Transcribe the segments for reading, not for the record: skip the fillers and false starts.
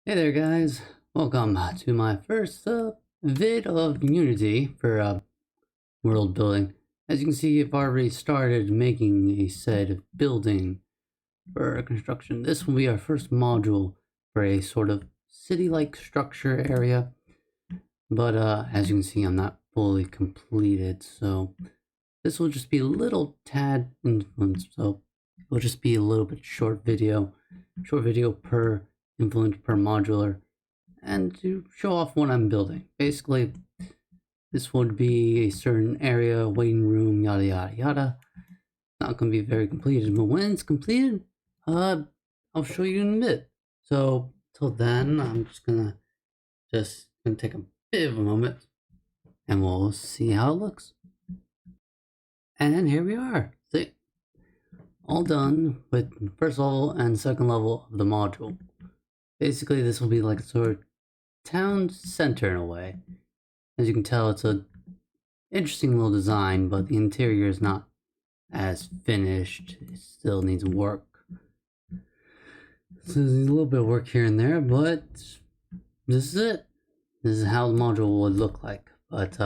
Hey there guys, welcome to my first vid of Unity for world building. As you can see, I've already started making a set of building for construction. This will be our first module for a sort of city-like structure area. But as you can see, I'm not fully completed, so this will just be a little tad influence. So it'll just be a little bit short video per influence per modular, and to show off what I'm building. Basically, this would be a certain area, waiting room, yada yada yada. Not going to be very completed, but when it's completed, I'll show you in a bit. So till then, I'm just gonna take a bit of a moment, and we'll see how it looks. And here we are. See, all done with first level and second level of the module. Basically, this will be like a sort of town center in a way. As you can tell, it's a interesting little design, but the interior is not as finished. It still needs work. So there's a little bit of work here and there, but this is it. This is how the module would look like, but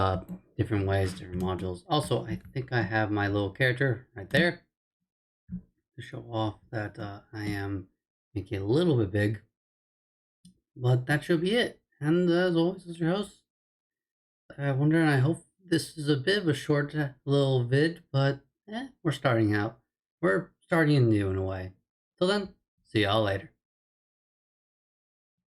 different ways, different modules. Also, I think I have my little character right there to show off that I am making it a little bit big. But that should be it. And as always, as your host, I wonder, and I hope this is a bit of a short little vid, but we're starting out. We're starting new in a way. Till then, see y'all later.